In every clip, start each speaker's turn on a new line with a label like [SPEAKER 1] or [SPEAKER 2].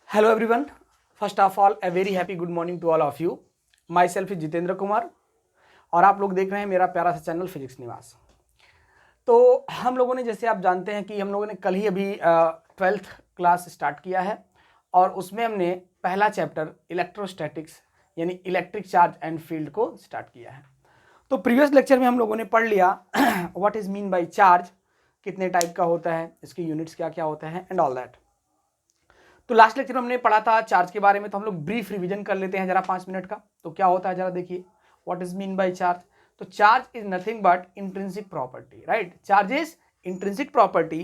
[SPEAKER 1] Hello everyone. First of all, a very happy good morning to all of you. Myself is Jitendra Kumar और आप लोग देख रहे हैं मेरा प्यारा सा चैनल फिजिक्स निवास। तो हम लोगों ने, जैसे आप जानते हैं कि हम लोगों ने कल ही अभी 12th क्लास स्टार्ट किया है और उसमें हमने पहला चैप्टर इलेक्ट्रोस्टैटिक्स यानी इलेक्ट्रिक चार्ज एंड फील्ड को स्टार्ट किया है। तो प्रीवियस लेक्चर में हम लोगों ने पढ़ लिया what is mean by charge, कितने टाइप का होता है, इसकी यूनिट्स क्या क्या होता है एंड ऑल दैट। तो लास्ट लेक्चर में हमने पढ़ा था चार्ज के बारे में, तो हम लोग ब्रीफ रिवीजन कर लेते हैं जरा 5 मिनट का। तो क्या होता है जरा देखिए, what is mean by charge. तो charge is nothing but intrinsic property, right. Charge is intrinsic property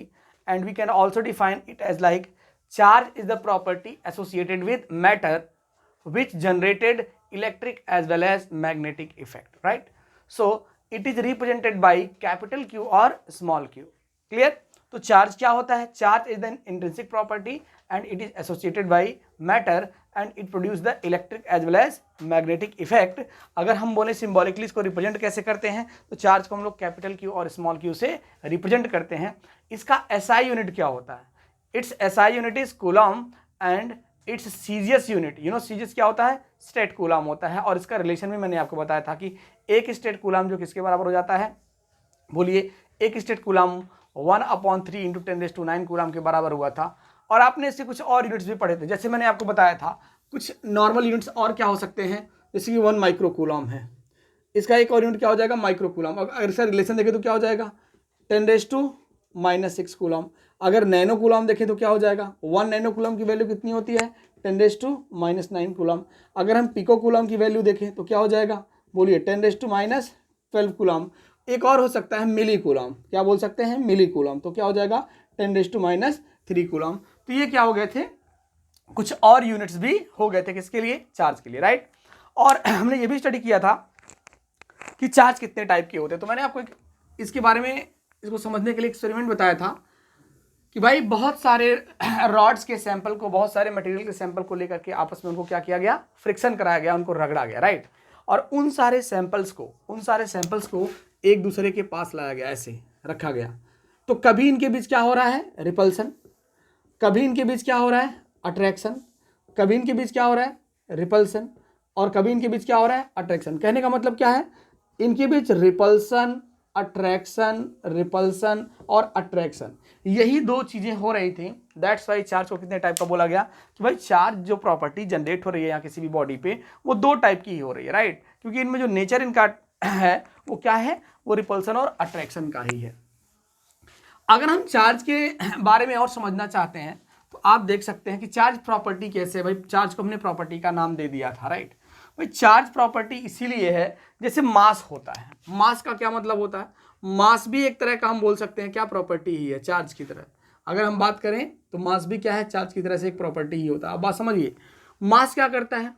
[SPEAKER 1] and we can also define it as like charge is the property associated with matter which generated electric as well as magnetic effect, right? So it is represented by capital Q or small q. Clear? तो charge क्या होता है? Charge is an intrinsic property and it is associated by matter and it produce the electric as well as magnetic effect. अगर हम बोले symbolically इसको represent कैसे करते हैं, तो चार्ज को हम लोग कैपिटल क्यू और स्मॉल क्यू से रिप्रेजेंट करते हैं। इसका एसआई यूनिट क्या होता है? It's SI unit is coulomb and it's सीजियस unit, you know सीजियस क्या होता है? स्टेट कूलम होता है। और इसका रिलेशन भी मैंने आपको बताया था कि एक स्टेट कूलम जो किसके बराबर हो जाता है, बोलिए, एक स्टेट कूलम 1/3 इंटू 10⁹ कूलम के बराबर हुआ था। और आपने इससे कुछ और यूनिट्स भी पढ़े थे, जैसे मैंने आपको बताया था कुछ नॉर्मल यूनिट्स और क्या हो सकते हैं, जैसे कि 1 माइक्रो कूलम है, इसका एक और यूनिट क्या हो जाएगा? Micro coulomb. अगर इसका रिलेशन देखें तो क्या हो जाएगा? 10⁻⁻6 कूलम। अगर नैनो कूलम देखें तो क्या हो जाएगा? 1 नैनो कूलम की वैल्यू कितनी होती है? 10⁻⁻9 कूलम। अगर हम पिको कूलम की वैल्यू देखें तो क्या हो जाएगा? बोलिए 10⁻12 कूलम। एक और हो सकता है मिली कूलम, क्या बोल सकते हैं? मिली कूलम। तो क्या हो जाएगा? 10⁻³ कूलम। तो ये क्या हो गए थे? कुछ और यूनिट्स भी हो गए थे, किसके लिए? चार्ज के लिए, राइट। और हमने ये भी स्टडी किया था कि चार्ज कितने टाइप के होते हैं। तो मैंने आपको इसके बारे में, इसको समझने के लिए एक्सपेरिमेंट बताया था कि भाई बहुत सारे रॉड्स के सैंपल को, बहुत सारे मटेरियल के सैंपल को लेकर के आपस में उनको क्या किया गया? फ्रिक्शन कराया गया, उनको रगड़ा गया, राइट। और उन सारे सैंपल्स को एक दूसरे के पास लाया गया, ऐसे रखा गया। तो कभी इनके बीच क्या हो रहा है? रिपल्सन। कभी इनके बीच क्या हो रहा है? अट्रैक्शन। कभी इनके बीच क्या हो रहा है? रिपल्सन। और कभी इनके बीच क्या हो रहा है? अट्रैक्शन। कहने का मतलब क्या है? इनके बीच रिपल्सन, अट्रैक्शन, रिपल्सन और अट्रैक्शन, यही दो चीजें हो रही थी। दैट्स वाई चार्ज को कितने टाइप का बोला गया कि भाई चार्ज जो प्रॉपर्टी जनरेट हो रही है यहाँ किसी भी बॉडी पे, वो दो टाइप की ही हो रही है, राइट। क्योंकि इनमें जो नेचर इनका है वो क्या है? वो रिपल्सन और अट्रैक्शन का ही है। अगर हम चार्ज के बारे में और समझना चाहते हैं तो आप देख सकते हैं कि चार्ज प्रॉपर्टी कैसे है। भाई चार्ज को हमने प्रॉपर्टी का नाम दे दिया था, राइट। भाई चार्ज प्रॉपर्टी इसीलिए है, जैसे मास होता है। मास का क्या मतलब होता है? मास भी एक तरह का हम बोल सकते हैं क्या? प्रॉपर्टी ही है चार्ज की तरह। अगर हम बात करें तो मास भी क्या है? चार्ज की तरह से एक प्रॉपर्टी ही होता है। अब बात समझिए, मास क्या करता है?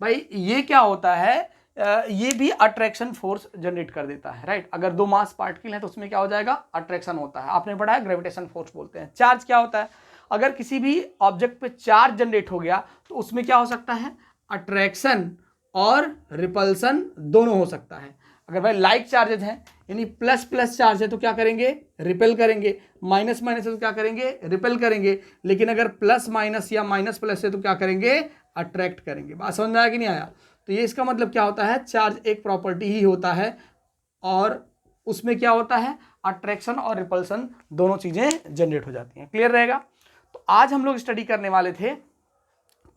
[SPEAKER 1] भाई ये क्या होता है? ये भी अट्रैक्शन फोर्स जनरेट कर देता है, राइट। अगर दो मास पार्टिकल है तो उसमें क्या हो जाएगा? अट्रैक्शन होता है। आपने पढ़ा है ग्रेविटेशन फोर्स बोलते हैं। चार्ज क्या होता है? अगर किसी भी ऑब्जेक्ट पे चार्ज जनरेट हो गया तो उसमें क्या हो सकता है? अट्रैक्शन और रिपल्सन दोनों हो सकता है। अगर भाई लाइक चार्जेज हैं, यानी प्लस प्लस चार्ज है तो क्या करेंगे? रिपेल करेंगे। माइनस माइनस है तो क्या करेंगे? रिपेल करेंगे। लेकिन अगर प्लस माइनस या माइनस प्लस है तो क्या करेंगे? अट्रैक्ट करेंगे। बात समझ में आया कि नहीं आया? तो ये इसका मतलब क्या होता है? चार्ज एक प्रॉपर्टी ही होता है और उसमें क्या होता है? अट्रैक्शन और रिपल्सन दोनों चीजें जनरेट हो जाती हैं। क्लियर रहेगा? तो आज हम लोग स्टडी करने वाले थे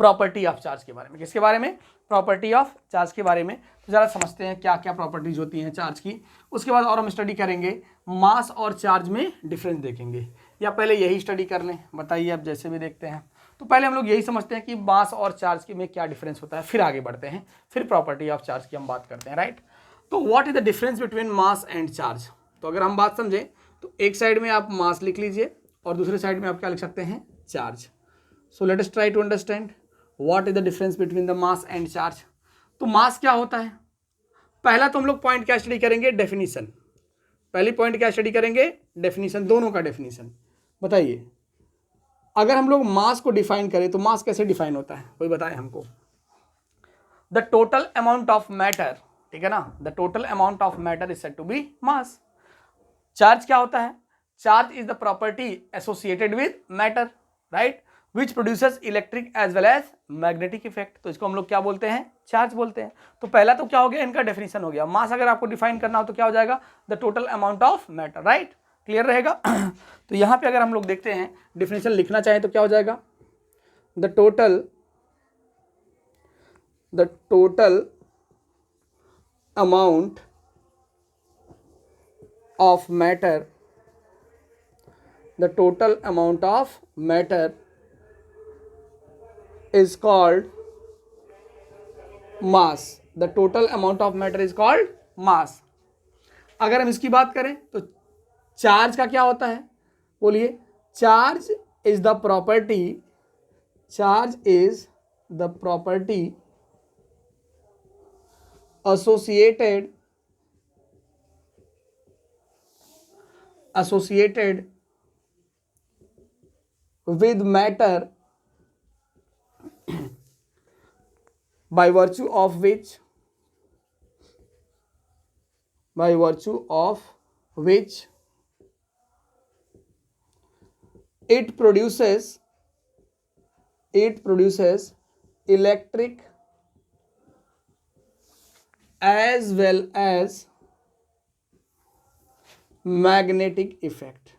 [SPEAKER 1] प्रॉपर्टी ऑफ चार्ज के बारे में। किसके बारे में? प्रॉपर्टी ऑफ चार्ज के बारे में। तो जरा समझते हैं क्या क्या प्रॉपर्टीज होती हैं चार्ज की। उसके बाद और हम स्टडी करेंगे मास और चार्ज में डिफरेंस देखेंगे, या पहले यही स्टडी कर लें? बताइए, अब जैसे भी देखते हैं। तो पहले हम लोग यही समझते हैं कि मास और चार्ज के में क्या डिफरेंस होता है, फिर आगे बढ़ते हैं, फिर प्रॉपर्टी ऑफ चार्ज की हम बात करते हैं, राइट। तो what is the difference between mass and charge? तो अगर हम बात समझें तो एक साइड में आप मास लिख लीजिए और दूसरे साइड में आप क्या लिख सकते हैं? Charge. So let us try to understand what is the difference between the mass and charge. तो मास क्या होता है? पहला तो हम लोग पॉइंट क्या स्टडी करेंगे? डेफिनेशन। पहली पॉइंट क्या स्टडी करेंगे? डेफिनेशन, दोनों का डेफिनेशन। बताइए, अगर हम लोग मास को डिफाइन करें तो मास कैसे डिफाइन होता है? कोई बताए हमको? The total amount of matter, ठीक है ना, the total amount of matter is said to be mass. Charge क्या होता है? Charge is the property associated with matter, right. Which produces electric as well as magnetic effect. तो इसको हम लोग क्या बोलते हैं, चार्ज बोलते हैं। तो पहला तो क्या हो गया, इनका डेफिनेशन हो गया। मास अगर आपको डिफाइन करना हो तो क्या हो जाएगा, the total amount of matter, right, clear रहेगा। तो यहाँ पे अगर हम लोग देखते हैं डिफिनेशन लिखना चाहें तो क्या हो जाएगा, the total amount of matter, the total amount of matter is called mass. The total amount of matter is called mass. अगर हम इसकी बात करें तो चार्ज का क्या होता है, बोलिए, charge is the property associated with matter by virtue of which it produces electric as well as magnetic effect.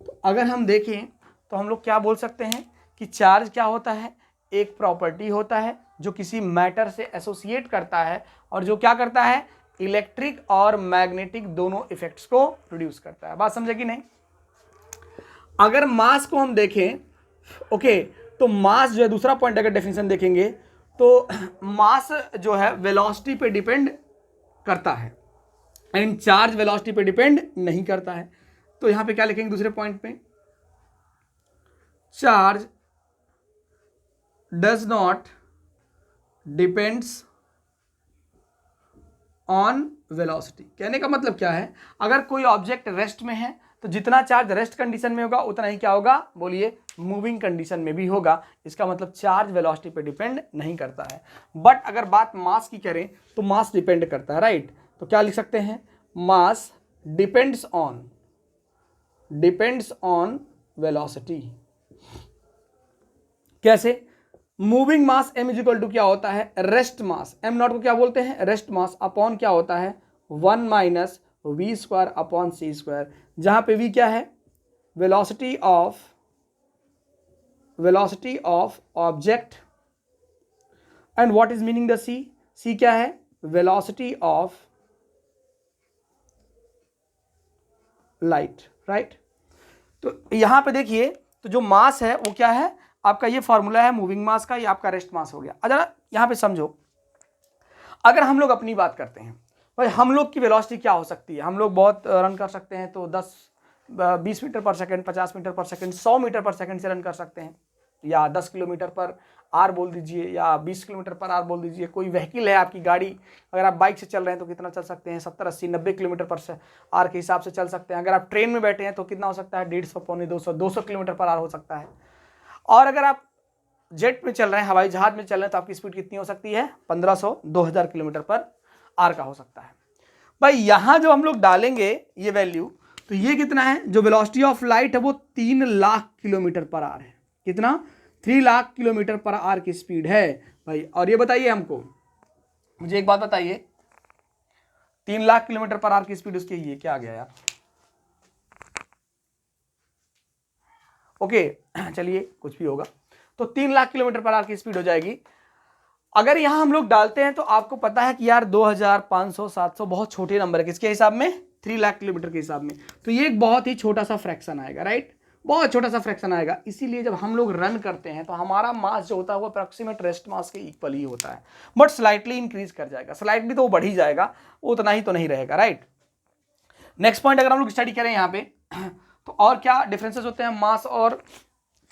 [SPEAKER 1] तो अगर हम देखें तो हम लोग क्या बोल सकते हैं कि चार्ज क्या होता है, एक प्रॉपर्टी होता है जो किसी मैटर से एसोसिएट करता है और जो क्या करता है, इलेक्ट्रिक और मैग्नेटिक दोनों इफेक्ट्स को प्रोड्यूस करता है। बात समझे कि नहीं। अगर मास को हम देखें, ओके, तो मास जो है, दूसरा पॉइंट अगर डेफिनेशन देखेंगे तो मास जो है वेलोसिटी पे डिपेंड करता है एंड चार्ज वेलोसिटी पे डिपेंड नहीं करता है। तो यहां पे क्या लिखेंगे दूसरे पॉइंट पे, charge does not depends on velocity. कहने का मतलब क्या है, अगर कोई ऑब्जेक्ट रेस्ट में है तो जितना चार्ज रेस्ट कंडीशन में होगा उतना ही क्या होगा, बोलिए, मूविंग कंडीशन में भी होगा। इसका मतलब चार्ज वेलोसिटी पे डिपेंड नहीं करता है। बट अगर बात मास की करें तो मास डिपेंड करता है, राइट। तो क्या लिख सकते हैं, मास डिपेंड्स ऑन वेलोसिटी। कैसे, moving mass m is equal to क्या होता है, रेस्ट मास, m नॉट को क्या बोलते हैं, रेस्ट मास, अपॉन क्या होता है, 1 minus V square upon C square, जहां पे v क्या है, velocity of object, and what is meaning the c क्या है, वेलोसिटी ऑफ लाइट, राइट। तो यहां पे देखिए, तो जो मास है वो क्या है आपका, ये फॉर्मूला है मूविंग मास का, ये आपका रेस्ट मास हो गया। अगर यहां पे समझो, अगर हम लोग अपनी बात करते हैं, भाई हम लोग की वेलोसिटी क्या हो सकती है, हम लोग बहुत रन कर सकते हैं तो 20 मीटर पर सेकंड, 50 मीटर पर सेकंड, 100 मीटर पर सेकंड से रन कर सकते हैं, या 10 किलोमीटर पर आर बोल दीजिए, या 20 किलोमीटर पर आर बोल दीजिए। कोई व्हीकल है आपकी गाड़ी, अगर आप बाइक से चल रहे हैं तो कितना चल सकते हैं, 70, 80, 90 किलोमीटर पर आर के हिसाब से चल सकते हैं। अगर आप ट्रेन में बैठे हैं तो कितना हो सकता है, 150, पौने 200 किलोमीटर पर आर हो सकता है। और अगर आप जेट में चल रहे हैं, हवाई जहाज में चल रहे हैं, तो आपकी स्पीड कितनी हो सकती है, 1500, 2000 किलोमीटर पर आर का हो सकता है। भाई यहां जो हम लोग डालेंगे ये वैल्यू, तो ये कितना है, जो वेलोसिटी ऑफ लाइट है वो 3 लाख किलोमीटर पर आर है। कितना, 3 लाख किलोमीटर पर आर की स्पीड है भाई। और ये बताइए हमको, मुझे एक बात बताइए, 3 लाख किलोमीटर पर आर की स्पीड उसकी, ये क्या आ गया यार, ओके, चलिए कुछ भी होगा, तो 3 लाख किलोमीटर पर आवर की स्पीड हो जाएगी। अगर यहां हम लोग डालते हैं तो आपको पता है कि यार 2500, 700 बहुत छोटे नंबर है, किसके हिसाब में, 3 लाख किलोमीटर के हिसाब में। तो ये एक बहुत ही छोटा सा फ्रैक्शन आएगा, राइट, बहुत छोटा सा फ्रैक्शन आएगा। इसीलिए जब हम लोग रन करते हैं तो हमारा मास जो होता है वो अप्रॉक्सीमेट रेस्ट मास के इक्वल ही होता है, बट स्लाइटली इंक्रीज कर जाएगा, स्लाइटली तो वो बढ़ ही जाएगा, उतना ही तो नहीं रहेगा, राइट। नेक्स्ट पॉइंट अगर हम लोग स्टडी करें यहाँ पे, तो और क्या डिफरेंसेस होते हैं मास और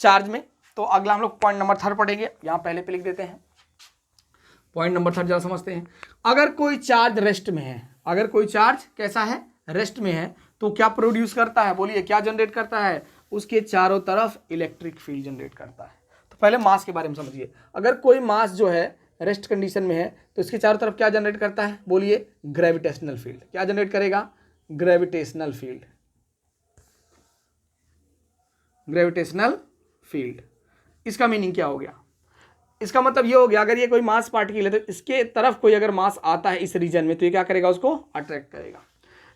[SPEAKER 1] चार्ज में, तो अगला हम लोग पॉइंट नंबर 3 पढ़ेंगे। यहाँ पहले पे लिख देते हैं पॉइंट नंबर 3, जरा समझते हैं। अगर कोई चार्ज रेस्ट में है, अगर कोई चार्ज कैसा है, रेस्ट में है, तो क्या प्रोड्यूस करता है, बोलिए, क्या जनरेट करता है, उसके चारों तरफ इलेक्ट्रिक फील्ड जनरेट करता है। तो पहले मास के बारे में समझिए। अगर कोई मास जो है रेस्ट कंडीशन में है तो इसके चारों तरफ क्या जनरेट करता है, बोलिए, ग्रेविटेशनल फील्ड। क्या जनरेट करेगा, ग्रेविटेशनल फील्ड। Gravitational field. इसका मीनिंग क्या हो गया? इसका मतलब ये हो गया, अगर ये कोई मास पार्टिकल है तो इसके तरफ कोई अगर मास आता है इस रीजन में तो ये क्या करेगा? उसको अट्रैक्ट करेगा।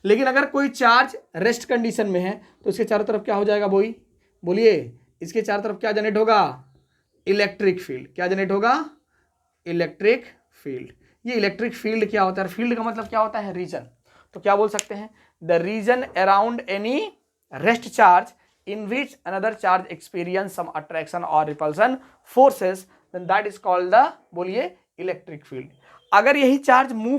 [SPEAKER 1] लेकिन अगर कोई चार्ज रेस्ट कंडीशन में है तो इसके चारों तरफ क्या हो जाएगा? बोलिए, इसके चारों तरफ क्या जनरेट होगा? Electric field. क्या जनरेट होगा? Electric field. ये इलेक्ट्रिक फील्ड क्या होता है? फील्ड का मतलब क्या होता है? रीजन। तो क्या बोल सकते हैं? The region around any rest charge in which another charge experience some attraction or repulsion forces, then that is called the, बोलिए, इलेक्ट्रिक फील्ड। अगर यही चार्ज मूव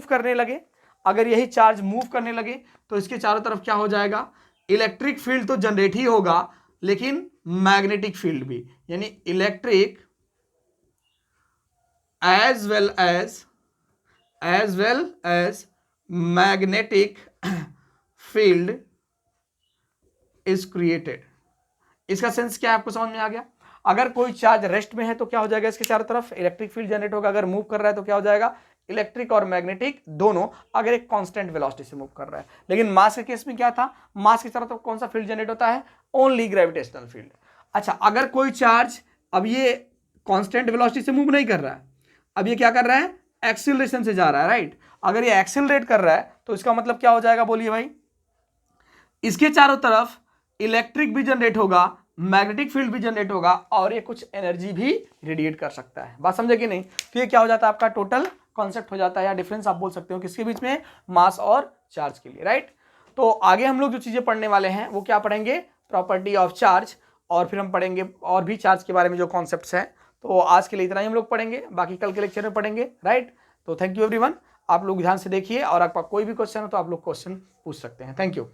[SPEAKER 1] करने लगे तो इसके चारों तरफ क्या हो जाएगा? इलेक्ट्रिक फील्ड तो जनरेट ही होगा लेकिन मैग्नेटिक फील्ड भी, यानी electric as well as magnetic field is created. इसका सेंस क्या है? आपको समझ में आ गया? अगर कोई चार्ज रेस्ट में है तो क्या हो जाएगा? इसके चारों तरफ इलेक्ट्रिक फील्ड जनरेट होगा। अगर मूव कर रहा है तो क्या हो जाएगा? इलेक्ट्रिक और मैग्नेटिक दोनों, अगर एक कांस्टेंट वेलोसिटी से मूव कर रहा है। लेकिन मास के केस में क्या था? मास के चारों तरफ कौन सा फील्ड जनरेट होता है? Only gravitational field. अच्छा, अगर कोई चार्ज, अब ये कांस्टेंट वेलोसिटी से मूव नहीं कर रहा है, अब ये क्या कर रहा है? एक्सीलरेशन से जा रहा है, राइट? अगर ये एक्सीलरेट कर रहा है तो इसका मतलब क्या हो जाएगा? बोलिए भाई, इसके चारों तरफ इलेक्ट्रिक भी जनरेट होगा, मैग्नेटिक फील्ड भी जनरेट होगा और ये कुछ एनर्जी भी रेडिएट कर सकता है। बात समझे कि नहीं? तो ये क्या हो जाता है? आपका टोटल कॉन्सेप्ट हो जाता है, या डिफरेंस आप बोल सकते हो किसके बीच में? मास और चार्ज के लिए, राइट? तो आगे हम लोग जो चीजें पढ़ने वाले हैं वो क्या पढ़ेंगे? प्रॉपर्टी ऑफ चार्ज, और फिर हम पढ़ेंगे और भी चार्ज के बारे में जो कॉन्सेप्ट्स हैं। तो आज के लिए इतना ही हम लोग पढ़ेंगे, बाकी कल के लेक्चर में पढ़ेंगे, राइट? तो थैंक यू एवरीवन, आप लोग ध्यान से देखिए और आपका कोई भी क्वेश्चन हो तो आप लोग क्वेश्चन पूछ सकते हैं। Thank you.